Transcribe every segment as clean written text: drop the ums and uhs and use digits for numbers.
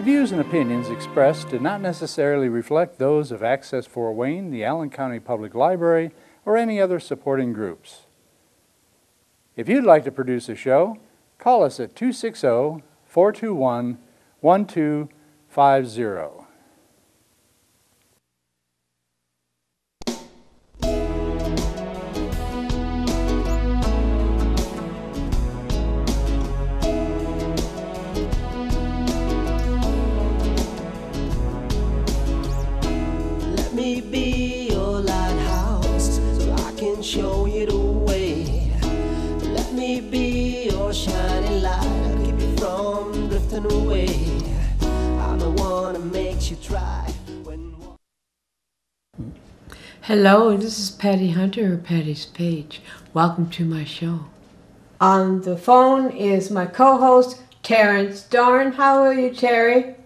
The views and opinions expressed do not necessarily reflect those of Access Fort Wayne, the Allen County Public Library, or any other supporting groups. If you'd like to produce a show, call us at 260-421-1250. Let me be your lighthouse so I can show you the way. Let me be your shining light, I'll keep you from drifting away. I'm the one that makes you try when... Hello, this is Patty Hunter, or Patty's Page. Welcome to my show. On the phone is my co-host, Terry Doran. How are you, Terry?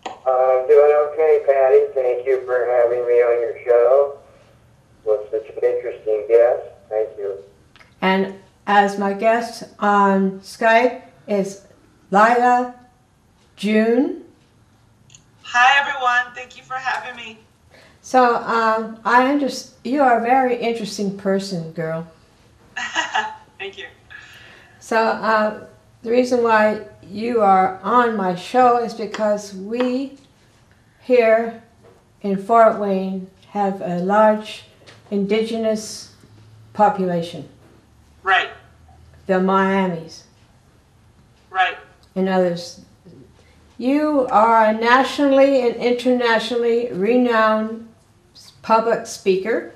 I'm doing okay, Patty. Thank you for having me on your show. Was such an interesting guest. Thank you. And as my guest on Skype is Lyla June. Hi, everyone. Thank you for having me. So you are a very interesting person, girl. Thank you. So the reason why you are on my show is because we here in Fort Wayne have a large indigenous population. Right. The Miamis. Right. And others. You are a nationally and internationally renowned public speaker,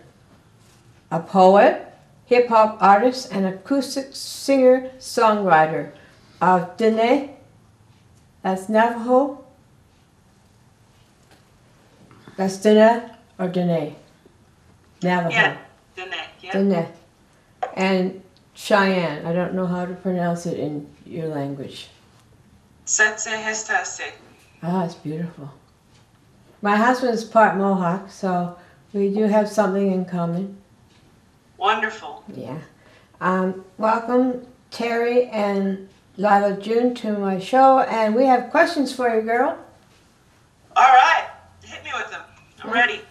a poet, hip-hop artist, and acoustic singer-songwriter of Dene. That's Navajo. That's Dene or Dene? Navajo. Yeah, Dene. Yeah. Dene. And Cheyenne. I don't know how to pronounce it in your language. Setse Hestase. Ah, it's beautiful. My husband is part Mohawk, so we do have something in common. Wonderful. Yeah. Welcome, Terry and Lyla June, to my show, and we have questions for you, girl. All right. Hit me with them. I'm ready.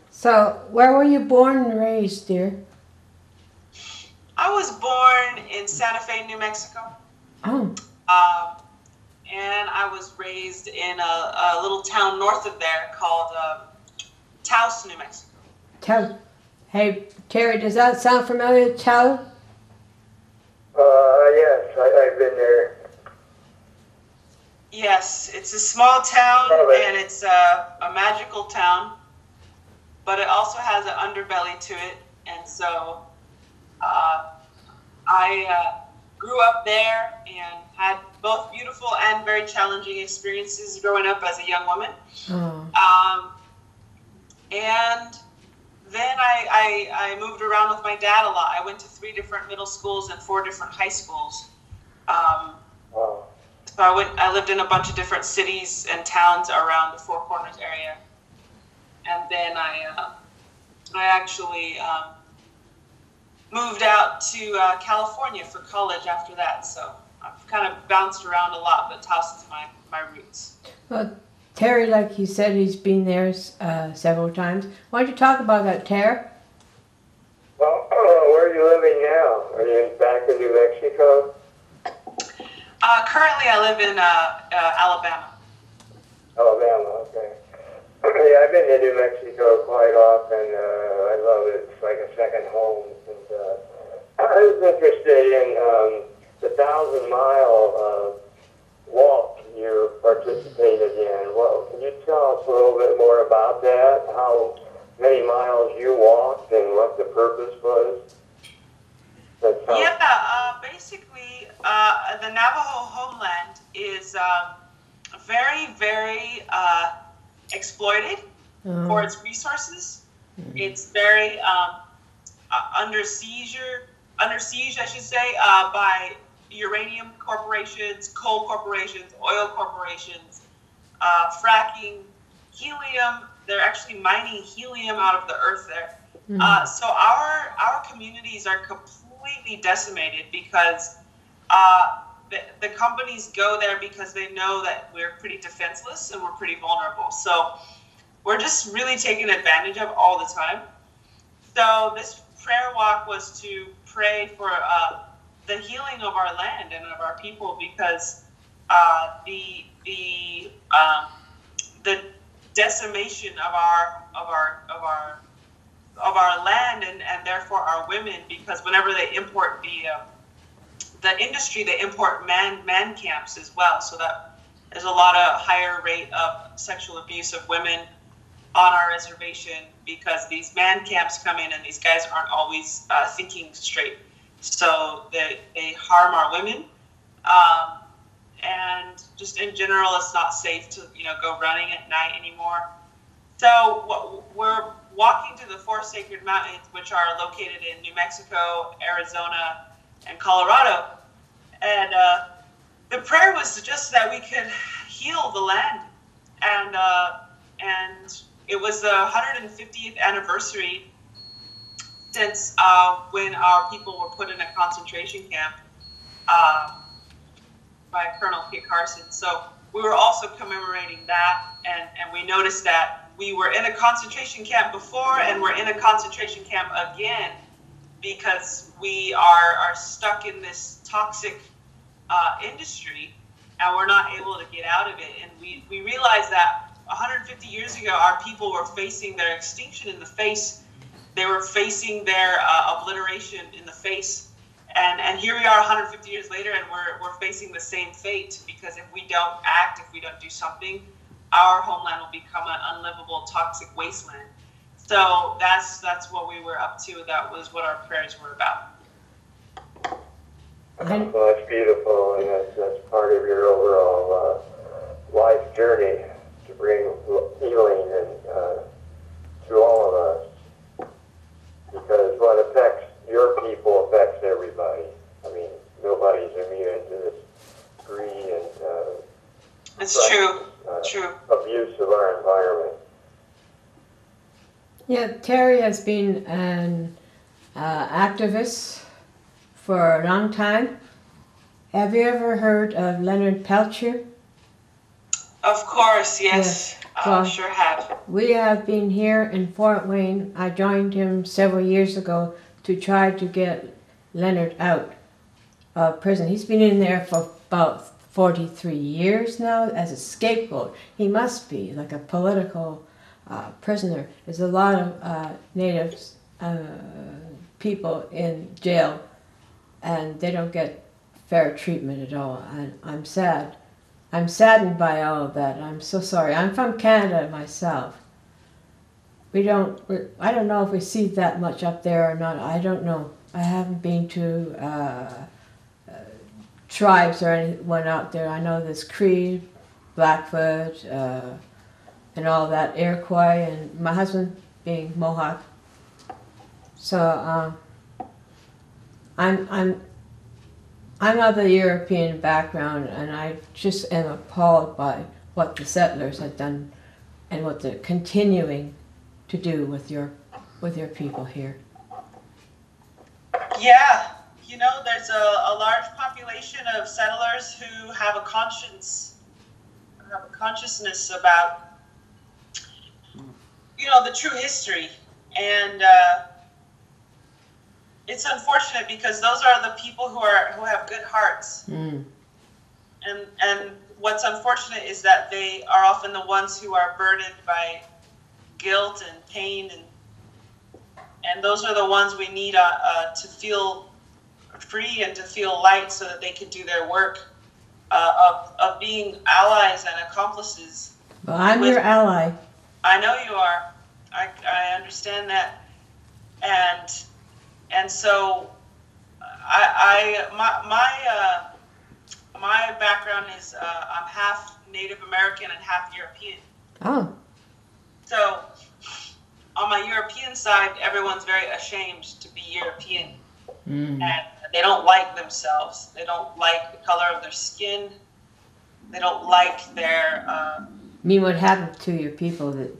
So, where were you born and raised, dear? I was born in Santa Fe, New Mexico. Oh. And I was raised in a little town north of there called Taos, New Mexico. Hey, Terry, does that sound familiar, Taos? Yes, I've been there. Yes, it's a small town, and it's a magical town, but it also has an underbelly to it, and so I grew up there and had both beautiful and very challenging experiences growing up as a young woman. Oh. And then I moved around with my dad a lot. I went to 3 different middle schools and 4 different high schools. Wow. So I lived in a bunch of different cities and towns around the Four Corners area. And then I actually moved out to California for college after that. So I've kind of bounced around a lot, but Taos is my roots. Well, Terry, like he said, he's been there several times. Why don't you talk about that, Terry? Well, where are you living now? Are you back in New Mexico? Currently, I live in Alabama. Alabama, okay. Yeah, I've been to New Mexico quite often. I love it. It's like a second home. And, I was interested in the 1,000-mile walk you participated in. Well, can you tell us a little bit more about that? How many miles you walked and what the purpose was? Basically, the Navajo homeland is very, very exploited for its resources. It's very under siege, I should say, by uranium corporations, coal corporations, oil corporations, fracking, helium. They're actually mining helium out of the earth there. So our communities are completely decimated because the companies go there because they know that we're pretty defenseless and we're pretty vulnerable. So we're just really taken advantage of all the time. So this prayer walk was to pray for the healing of our land and of our people, because the decimation of our land and therefore our women, because whenever they import the industry, they import man camps as well, so that there's a lot of higher rate of sexual abuse of women on our reservation, because these man camps come in and these guys aren't always thinking straight, so they harm our women, and just in general, it's not safe to go running at night anymore. So we're walking to the four sacred mountains, which are located in New Mexico, Arizona, and Colorado. And the prayer was just that we could heal the land. And it was the 150th anniversary since when our people were put in a concentration camp by Colonel Kit Carson. So we were also commemorating that, and we noticed that we were in a concentration camp before, and we're in a concentration camp again, because we are stuck in this toxic industry, and we're not able to get out of it. And we realized that 150 years ago, our people were facing their extinction in the face. They were facing their obliteration in the face. And here we are 150 years later, and we're facing the same fate, because if we don't act, if we don't do something, our homeland will become an unlivable, toxic wasteland. So that's what we were up to. That was what our prayers were about. Well, that's beautiful, and that's part of your overall life journey to bring healing and to all of us. Because what affects your people affects everybody. I mean, nobody's immune to this greed and it's true. True. Abuse of our environment. Yeah, Terry has been an activist for a long time. Have you ever heard of Leonard Peltier? Of course, yes. Well, sure have. We have been here in Fort Wayne. I joined him several years ago to try to get Leonard out of prison. He's been in there for about 43 years now as a scapegoat. He must be like a political prisoner. There's a lot of Native people in jail, and they don't get fair treatment at all. And I'm sad. I'm saddened by all of that. I'm so sorry. I'm from Canada myself. I don't know if we see that much up there or not. I don't know. I haven't been to tribes or anyone out there. I know there's Cree, Blackfoot, and all that, Iroquois, and my husband being Mohawk. So I'm of the European background, and I just am appalled by what the settlers have done and what they're continuing to do with your people here. Yeah, there's a large population of settlers who have a consciousness about, the true history. And it's unfortunate, because those are the people who have good hearts. And what's unfortunate is that they are often the ones who are burdened by guilt and pain, and those are the ones we need to feel free and to feel light, so that they can do their work of being allies and accomplices. Well, I'm your ally. I know you are. I understand that, and so my background is I'm half Native American and half European. Oh. So on my European side, everyone's very ashamed to be European. And they don't like themselves. They don't like the color of their skin. They don't like their... You mean what happened to your people, that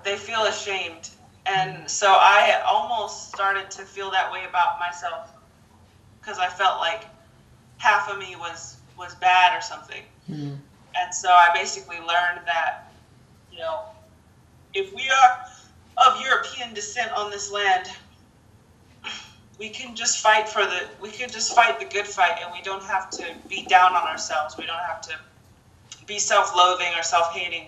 they feel ashamed. And so I almost started to feel that way about myself, because I felt like half half of me was bad or something. Mm. And so I basically learned that, you know, if we are of European descent on this land, we can just fight the good fight, and we don't have to be down on ourselves. We don't have to be self-loathing or self-hating,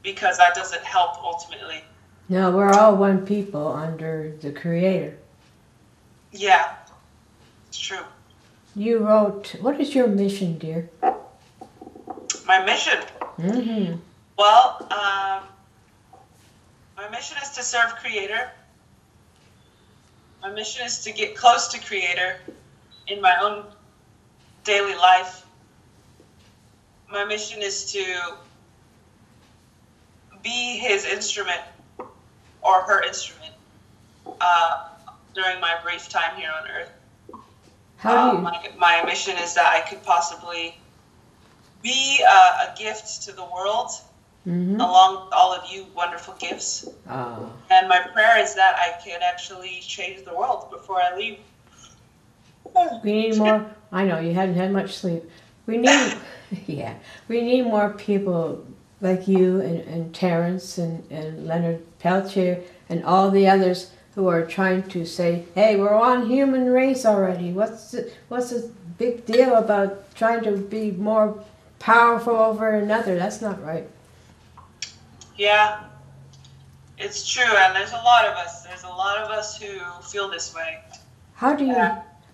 because that doesn't help ultimately. No, we're all one people under the Creator. Yeah, it's true. You wrote, what is your mission, dear? My mission? Mm-hmm. Well, my mission is to serve Creator. My mission is to get close to Creator in my own daily life. My mission is to be His instrument or her instrument during my brief time here on Earth. How do you? My mission is that I could possibly be a gift to the world, Mm-hmm. along with all of you wonderful gifts. Oh. And my prayer is that I can actually change the world before I leave. We need more. I know you hadn't had much sleep. We need, yeah, we need more people like you and Terrence and Leonard Peltier and all the others who are trying to say, hey, we're one human race already. What's the big deal about trying to be more powerful over another? That's not right. Yeah, it's true, and there's a lot of us. There's a lot of us who feel this way. How do you?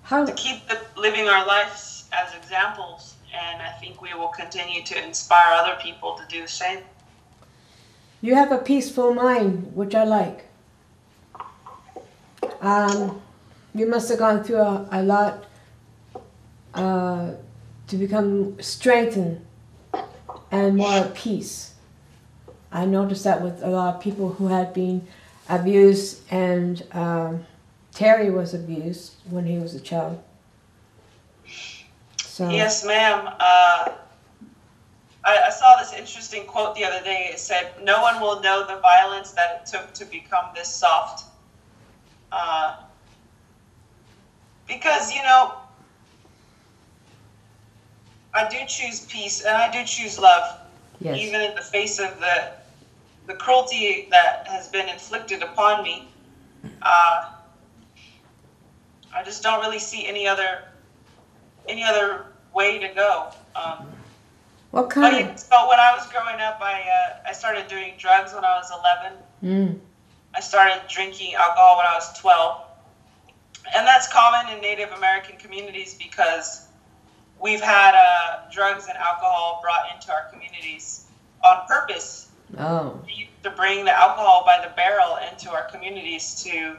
How? To keep living our lives as examples, and I think we will continue to inspire other people to do the same. You have a peaceful mind, which I like. You must have gone through a lot to become strengthened and more at peace. I noticed that with a lot of people who had been abused, and Terry was abused when he was a child. So. Yes, ma'am. I saw this interesting quote the other day. It said, "No one will know the violence that it took to become this soft." Because, you know, I do choose peace and I do choose love. Yes. Even in the face of the cruelty that has been inflicted upon me. I just don't really see any other way to go. What kind of? So when I was growing up, I started doing drugs when I was 11. I started drinking alcohol when I was 12. And that's common in Native American communities because we've had drugs and alcohol brought into our communities on purpose. Oh. To bring the alcohol by the barrel into our communities to...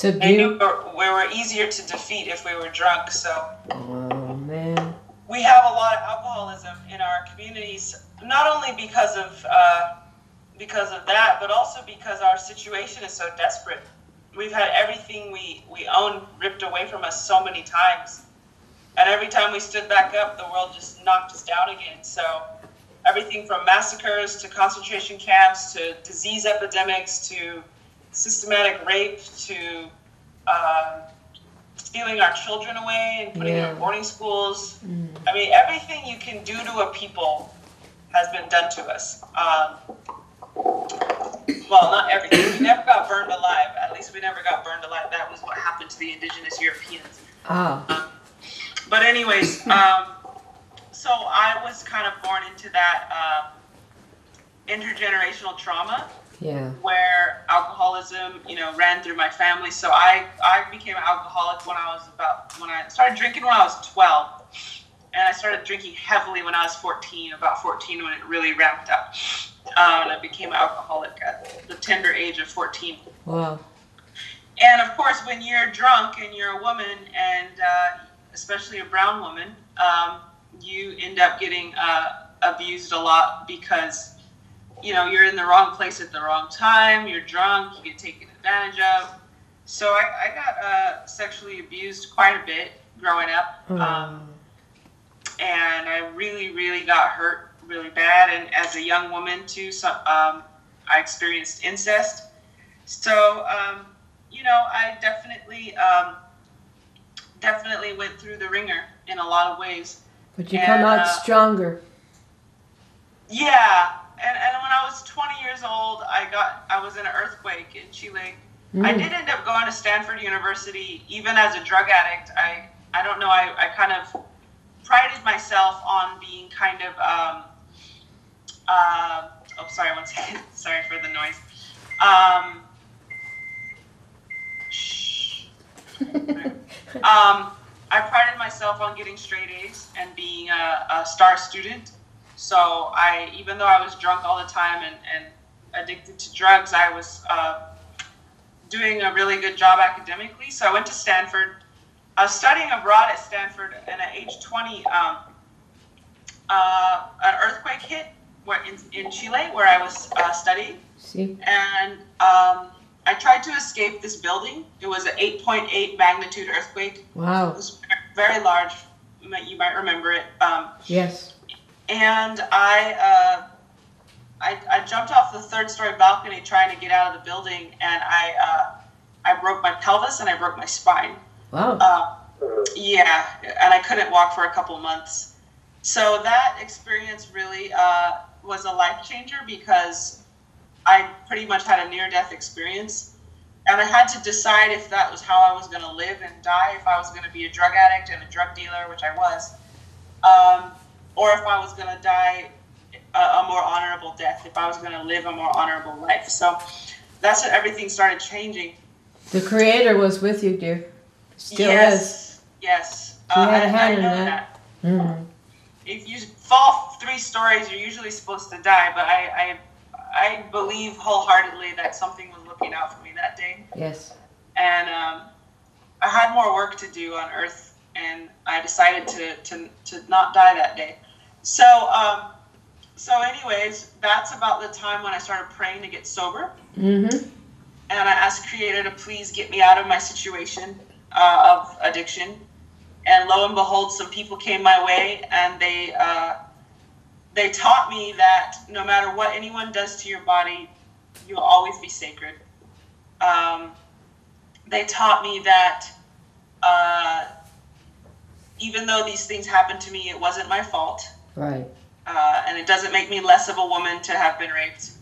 They knew we were easier to defeat if we were drunk, so... Oh, man. We have a lot of alcoholism in our communities, not only because of that, but also because our situation is so desperate. We've had everything we own ripped away from us so many times. And every time we stood back up, the world just knocked us down again. So everything from massacres to concentration camps to disease epidemics to systematic rape to stealing our children away and putting them in boarding schools. I mean, everything you can do to a people has been done to us. Well, not everything. We never got burned alive. At least we never got burned alive. That was what happened to the indigenous Europeans. But anyways, so I was kind of born into that intergenerational trauma. Yeah. Where alcoholism, you know, ran through my family. So I became an alcoholic when I started drinking when I was 12. And I started drinking heavily when I was 14, about 14 when it really ramped up. And I became an alcoholic at the tender age of 14. Wow. And of course, when you're drunk and you're a woman, and especially a brown woman, you end up getting abused a lot because, you know, you're in the wrong place at the wrong time, you're drunk, you get taken advantage of. So I got sexually abused quite a bit growing up. And I really, really got hurt really bad. And as a young woman, too, I experienced incest. So, you know, I definitely definitely went through the ringer in a lot of ways. But you come out stronger. Yeah, and when I was 20 years old, I was in an earthquake in Chile. I did end up going to Stanford University, even as a drug addict. I don't know, I kind of prided myself on being kind of, oh, sorry, one second. Sorry for the noise. I prided myself on getting straight A's and being a star student. So even though I was drunk all the time and addicted to drugs, I was doing a really good job academically. So I went to Stanford. I was studying abroad at Stanford, and at age 20, an earthquake hit in Chile where I was studying. See? And I tried to escape this building. It was an 8.8 magnitude earthquake. Wow. It was very large. You might remember it. Yes. And I jumped off the third-story balcony trying to get out of the building, and I broke my pelvis and I broke my spine. Wow. Yeah, and I couldn't walk for a couple months. So that experience really was a life changer because I pretty much had a near-death experience, and I had to decide if that was how I was going to live and die, if I was going to be a drug addict and a drug dealer, which I was, or if I was going to die a more honorable death, if I was going to live a more honorable life. So that's when everything started changing. The Creator was with you, dear. Still is. Yes. You had a hand I in know that. that. If you fall 3 stories, you're usually supposed to die, but I believe wholeheartedly that something was looking out for me that day. Yes. And I had more work to do on Earth, and I decided to not die that day. So anyways, that's about the time when I started praying to get sober. Mm-hmm. And I asked Creator to please get me out of my situation of addiction. And lo and behold, some people came my way, and they taught me that no matter what anyone does to your body, you'll always be sacred. They taught me that even though these things happened to me, it wasn't my fault. Right. And it doesn't make me less of a woman to have been raped.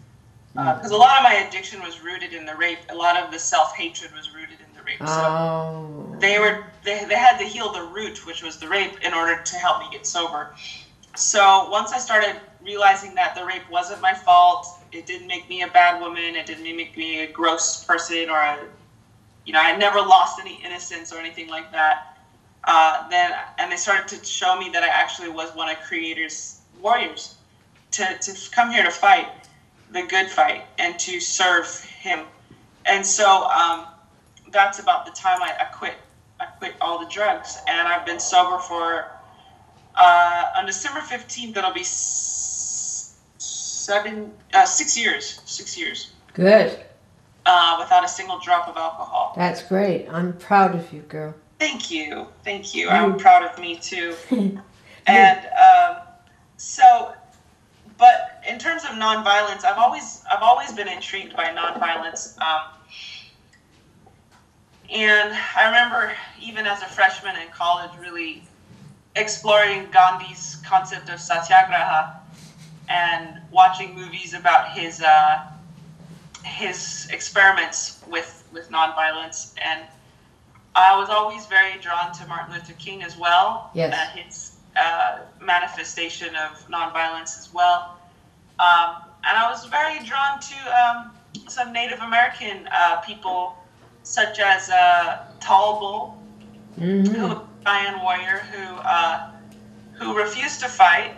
Because a lot of my addiction was rooted in the rape. A lot of the self-hatred was rooted in the rape. So they had to heal the root, which was the rape, in order to help me get sober. So once I started realizing that the rape wasn't my fault, it didn't make me a bad woman, it didn't make me a gross person, or I never lost any innocence or anything like that. And they started to show me that I actually was one of Creator's warriors, to come here to fight the good fight and to serve Him. And so that's about the time I quit all the drugs, and I've been sober for on December 15th. It'll be 6 years. 6 years. Good. Without a single drop of alcohol. That's great. I'm proud of you, girl. Thank you. I'm proud of me too. And but in terms of nonviolence, I've always been intrigued by nonviolence. And I remember even as a freshman in college really exploring Gandhi's concept of satyagraha and watching movies about his experiments with nonviolence. And I was always very drawn to Martin Luther King as well. Yes. And his manifestation of nonviolence as well. And I was very drawn to some Native American people, such as Tall Bull, who was a Cheyenne warrior who refused to fight,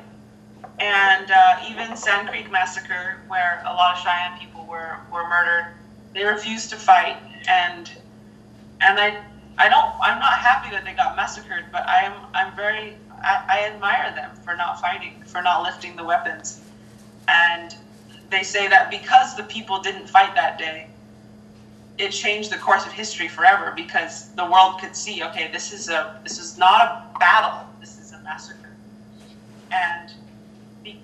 and even Sand Creek Massacre, where a lot of Cheyenne people were murdered. They refused to fight, and I'm not happy that they got massacred, but I admire them for not fighting, for not lifting the weapons. And they say that because the people didn't fight that day, it changed the course of history forever, because the world could see, okay, this is not a battle, this is a massacre. And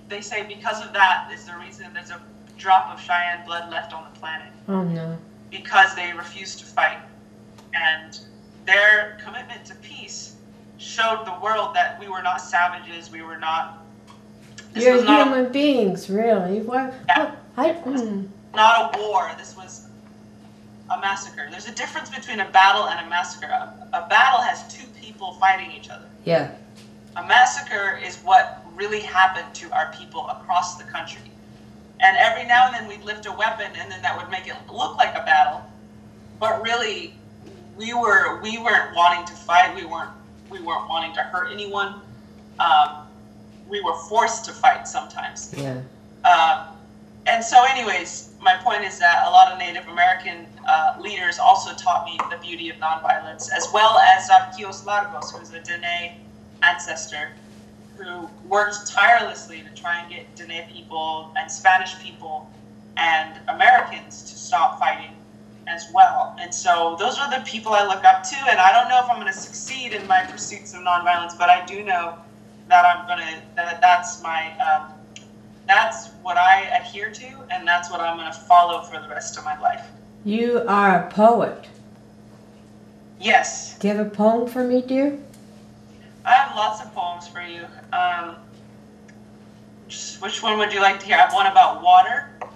they say because of that is the reason there's a drop of Cheyenne blood left on the planet. Oh no. Because they refused to fight. And their commitment to peace showed the world that we were not savages. We were not. You're human beings, really. What? Yeah. What? Not a war. This was a massacre. There's a difference between a battle and a massacre. A battle has two people fighting each other. Yeah. A massacre is what really happened to our people across the country. And every now and then we'd lift a weapon, and then that would make it look like a battle. But really, we weren't wanting to fight. We weren't wanting to hurt anyone. We were forced to fight sometimes. Yeah. And so, anyways, my point is that a lot of Native American leaders also taught me the beauty of nonviolence, as well as Arquios Largos, who's a Dene ancestor, who worked tirelessly to try and get Dene people and Spanish people and Americans to stop fighting as well. And so those are the people I look up to, and I don't know if I'm going to succeed in my pursuits of nonviolence, but I do know that that's what I adhere to, and that's what I'm going to follow for the rest of my life. You are a poet. Yes. Do you have a poem for me, dear? I have lots of poems for you. Which one would you like to hear? I have one about water, and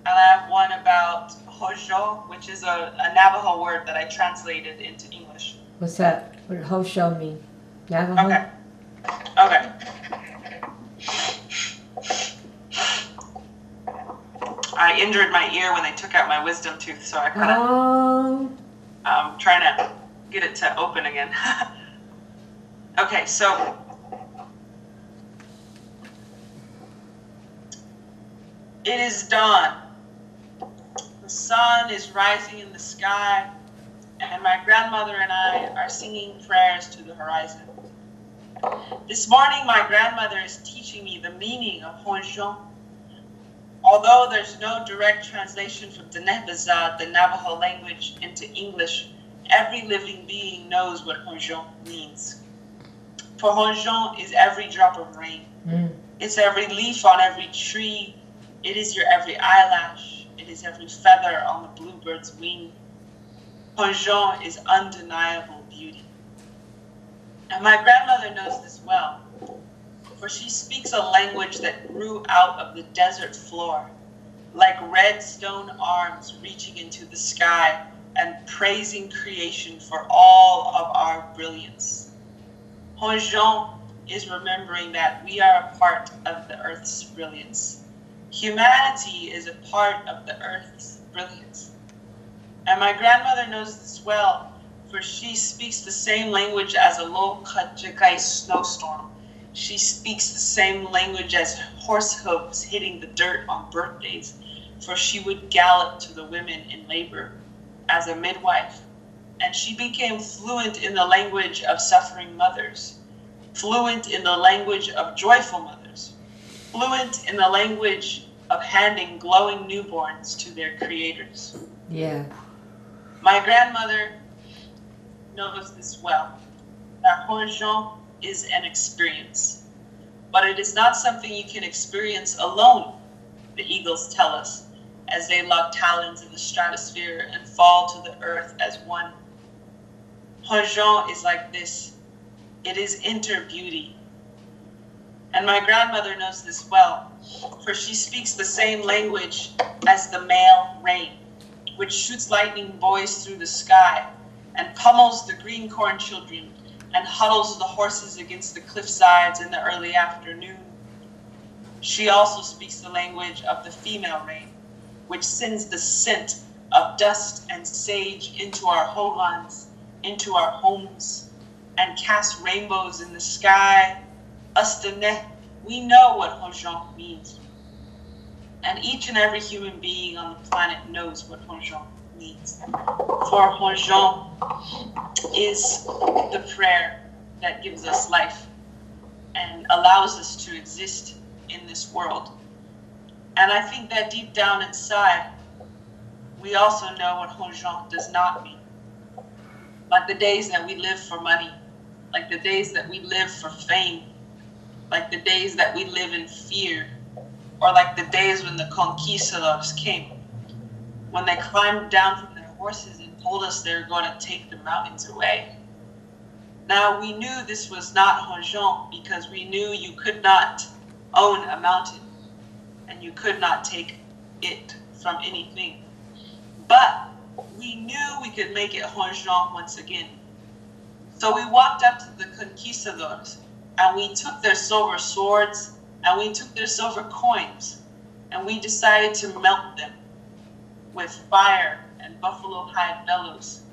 I have one about hojo, which is a Navajo word that I translated into English. What's that? What does hojo mean? Navajo? Okay. I injured my ear when they took out my wisdom tooth, so I kind of trying to get it to open again. Okay, so it is dawn. The sun is rising in the sky, and my grandmother and I are singing prayers to the horizon. This morning, my grandmother is teaching me the meaning of honjon. Although there's no direct translation from Denehbazad, the Navajo language, into English, every living being knows what honjon means. For honjon is every drop of rain. It's every leaf on every tree. It is your every eyelash. It is every feather on the bluebird's wing. Honjon is undeniable beauty. And my grandmother knows this well, for she speaks a language that grew out of the desert floor, like red stone arms reaching into the sky and praising creation for all of our brilliance. Honjon is remembering that we are a part of the earth's brilliance. Humanity is a part of the earth's brilliance. And my grandmother knows this well, for she speaks the same language as a low Kajikai snowstorm. She speaks the same language as horse hooves hitting the dirt on birthdays, for she would gallop to the women in labor as a midwife. And she became fluent in the language of suffering mothers, fluent in the language of joyful mothers, fluent in the language of handing glowing newborns to their creators. Yeah. My grandmother knows this well, that honjon is an experience, but it is not something you can experience alone, the eagles tell us, as they lock talons in the stratosphere and fall to the earth as one. Honjon is like this. It is inter-beauty. And my grandmother knows this well, for she speaks the same language as the male rain, which shoots lightning boys through the sky and pummels the green corn children and huddles the horses against the cliff sides in the early afternoon. She also speaks the language of the female rain, which sends the scent of dust and sage into our hogans, into our homes, and casts rainbows in the sky. Us Dene, we know what honjon means. And each and every human being on the planet knows what honjon means. For honjon is the prayer that gives us life and allows us to exist in this world. And I think that deep down inside, we also know what honjon does not mean. Like the days that we live for money, like the days that we live for fame, like the days that we live in fear, or like the days when the conquistadors came, when they climbed down from their horses and told us they were going to take the mountains away. Now, we knew this was not Honjon because we knew you could not own a mountain and you could not take it from anything. But we knew we could make it Honjon once again. So we walked up to the conquistadors and we took their silver swords and we took their silver coins and we decided to melt them with fire and buffalo hide bellows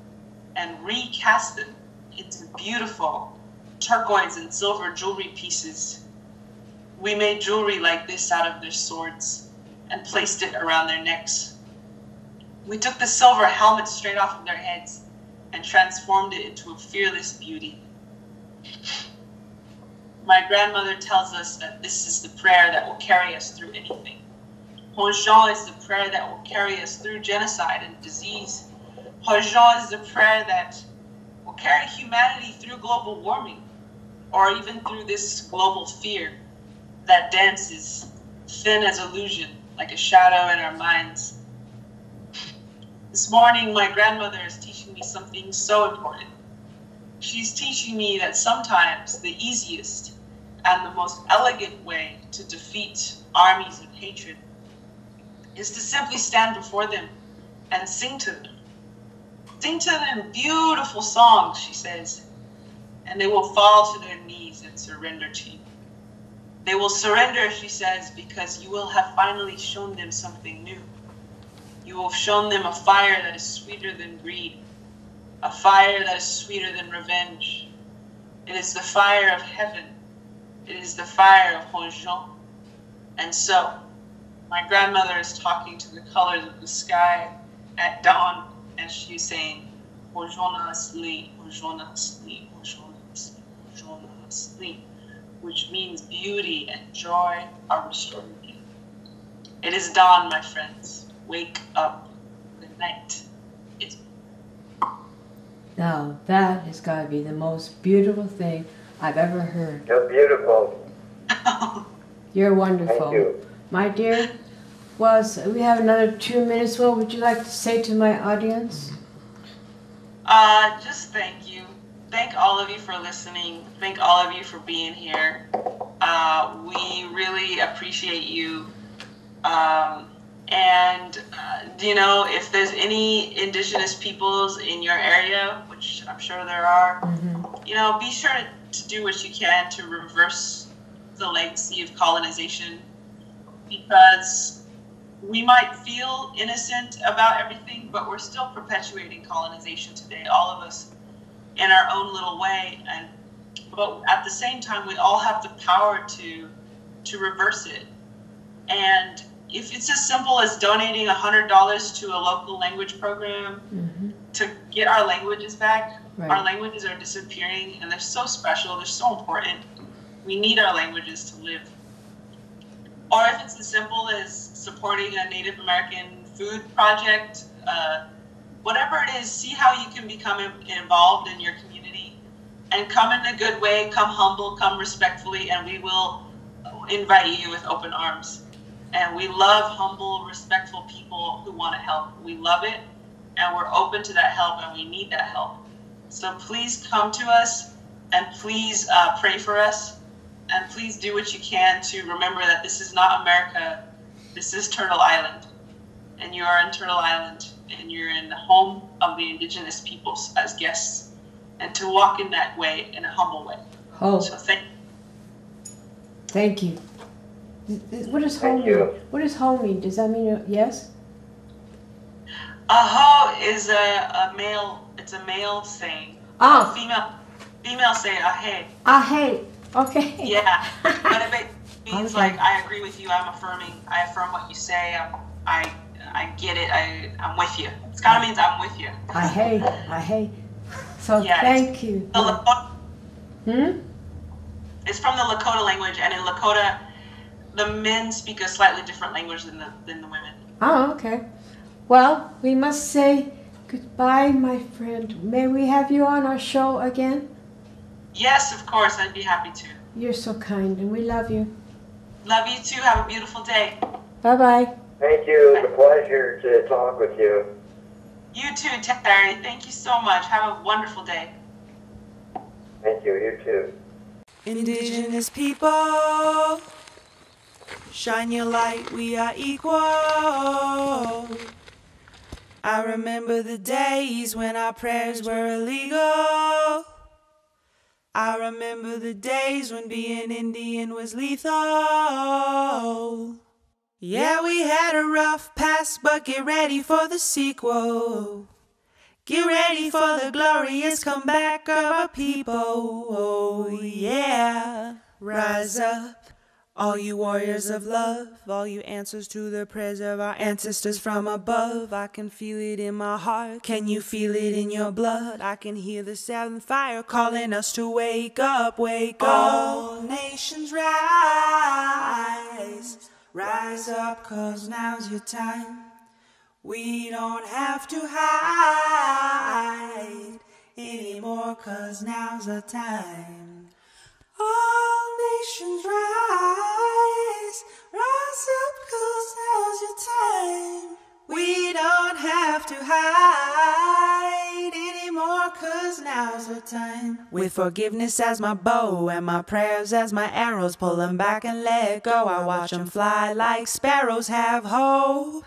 and recast them into beautiful turquoise and silver jewelry pieces. We made jewelry like this out of their swords and placed it around their necks. We took the silver helmet straight off of their heads and transformed it into a fearless beauty. My grandmother tells us that this is the prayer that will carry us through anything. Honjon is the prayer that will carry us through genocide and disease. Honjon is the prayer that will carry humanity through global warming, or even through this global fear that dances thin as illusion, like a shadow in our minds. This morning, my grandmother is teaching me something so important. She's teaching me that sometimes the easiest and the most elegant way to defeat armies of hatred is to simply stand before them and sing to them. Sing to them beautiful songs, she says, and they will fall to their knees and surrender to you. They will surrender, she says, because you will have finally shown them something new. You will have shown them a fire that is sweeter than greed, a fire that is sweeter than revenge. It is the fire of heaven. It is the fire of Honjon. And so, my grandmother is talking to the colors of the sky at dawn, and she's saying, Honjon asli, Honjon asli, Honjon asli, Honjon asli, which means beauty and joy are restored again. It is dawn, my friends. Wake up. Good night. Now, that has got to be the most beautiful thing I've ever heard. You're beautiful. You're wonderful. Thank you. My dear, we have another 2 minutes. What would you like to say to my audience? Just thank you. Thank all of you for listening. Thank all of you for being here. We really appreciate you. You know, if there's any indigenous peoples in your area, which I'm sure there are, you know, be sure to do what you can to reverse the legacy of colonization, because we might feel innocent about everything, but we're still perpetuating colonization today, all of us in our own little way. But at the same time, we all have the power to reverse it. And if it's as simple as donating $100 to a local language program to get our languages back, our languages are disappearing, and they're so special, they're so important. We need our languages to live. Or if it's as simple as supporting a Native American food project, whatever it is, see how you can become involved in your community and come in a good way, come humble, come respectfully, and we will invite you with open arms. And we love humble, respectful people who want to help. We love it, and we're open to that help, and we need that help. So please come to us, and please pray for us, and please do what you can to remember that this is not America. This is Turtle Island, and you are in Turtle Island, and you're in the home of the indigenous peoples as guests, and to walk in that way, in a humble way. Oh. So Thank you. What does home mean? What does home mean? Does that mean yes? Aho is a male. It's a male saying. Ah. Female say ahe. Ahe. Okay. Yeah, but it means like I agree with you. I'm affirming. I affirm what you say. I get it. I'm with you. It kind of means I'm with you. Ahe. So yeah, thank you. It's from the Lakota language, and in Lakota, the men speak a slightly different language than the women. Oh, okay. Well, we must say goodbye, my friend. May we have you on our show again? Yes, of course. I'd be happy to. You're so kind, and we love you. Love you too. Have a beautiful day. Bye-bye. Thank you. It's a pleasure to talk with you. You too, Terry. Thank you so much. Have a wonderful day. Thank you. You too. Indigenous people, shine your light, we are equal. I remember the days when our prayers were illegal. I remember the days when being Indian was lethal. Yeah, we had a rough past, but get ready for the sequel. Get ready for the glorious comeback of our people. Oh, yeah. Rise up, all you warriors of love, all you answers to the prayers of our ancestors from above. I can feel it in my heart. Can you feel it in your blood? I can hear the seventh fire calling us to wake up, wake up. All nations rise. Rise up, 'cause now's your time. We don't have to hide anymore, 'cause now's the time. All nations rise, rise up, 'cause now's your time. We don't have to hide anymore, 'cause now's the time. With forgiveness as my bow and my prayers as my arrows, pull them back and let go. I watch them fly like sparrows. Have hope.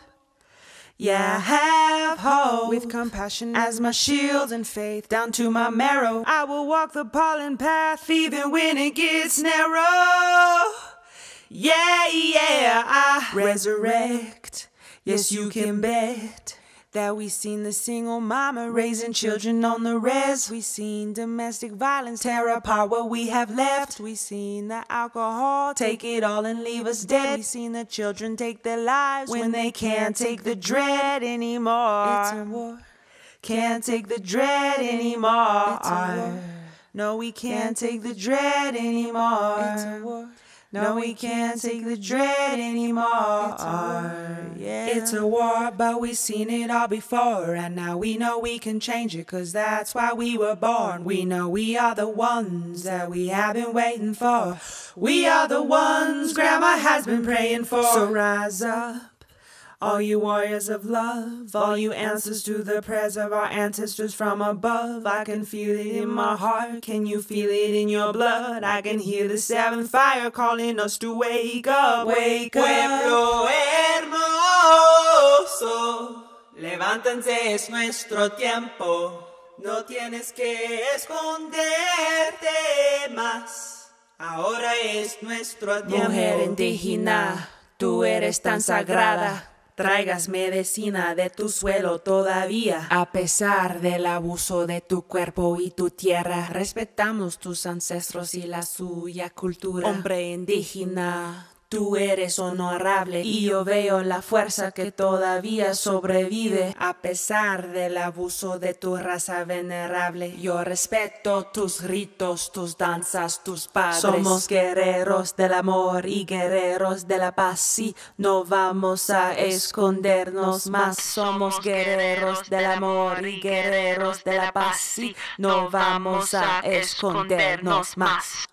Yeah, have hope. With compassion as my shield and faith down to my marrow, I will walk the pollen path even when it gets narrow. Yeah, yeah, I resurrect. Yes, you can bet that we seen the single mama raising children on the res. We seen domestic violence tear apart what we have left. We seen the alcohol take it all and leave us dead. We seen the children take their lives when they can't take the dread anymore. It's a war. Can't take the dread anymore. It's a war. No, we can't take the dread anymore. It's a war. No, we can't take the dread anymore. It's a war, but we've seen it all before. And now we know we can change it, 'cause that's why we were born. We know we are the ones that we have been waiting for. We are the ones Grandma has been praying for. So rise up, all you warriors of love, all you answers to the prayers of our ancestors from above. I can feel it in my heart. Can you feel it in your blood? I can hear the seventh fire calling us to wake up, wake up. Pueblo hermoso, levántense, es nuestro tiempo. No tienes que esconderte más. Ahora es nuestro tiempo. Mujer indígena, tú eres tan sagrada. Traigas medicina de tu suelo todavía. A pesar del abuso de tu cuerpo y tu tierra, respetamos tus ancestros y la suya cultura. Hombre indígena, tú eres honorable y yo veo la fuerza que todavía sobrevive. A pesar del abuso de tu raza venerable, yo respeto tus ritos, tus danzas, tus padres. Somos guerreros del amor y guerreros de la paz. Sí, no vamos a escondernos más. Somos guerreros del amor y guerreros de la paz. Sí, no vamos a escondernos más.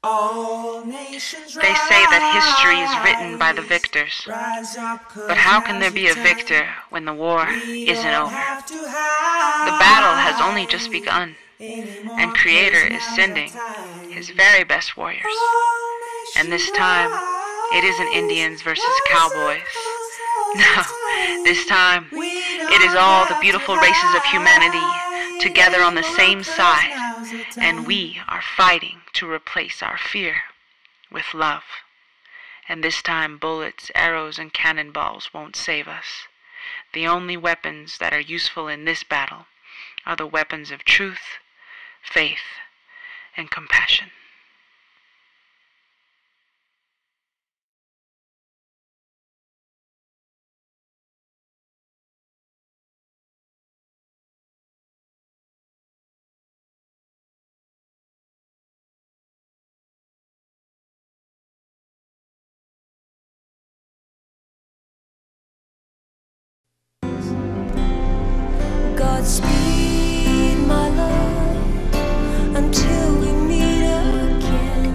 They say that history is written by the victors. But how can there be a victor when the war isn't over? The battle has only just begun, and Creator is sending His very best warriors. And this time, it isn't Indians versus cowboys. No, this time, it is all the beautiful races of humanity together on the same side, and we are fighting to replace our fear with love. And this time, bullets, arrows, and cannonballs won't save us. The only weapons that are useful in this battle are the weapons of truth, faith, and compassion. Godspeed, my love, until we meet again.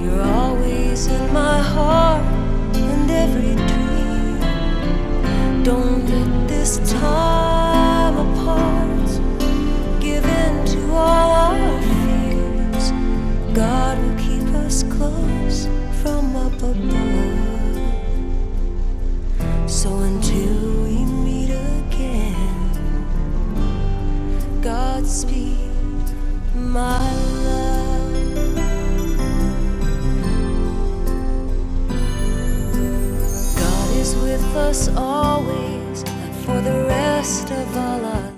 You're always in my heart and every dream. Don't let this time So until we meet again, Godspeed, my love. God is with us always, and for the rest of all our lives.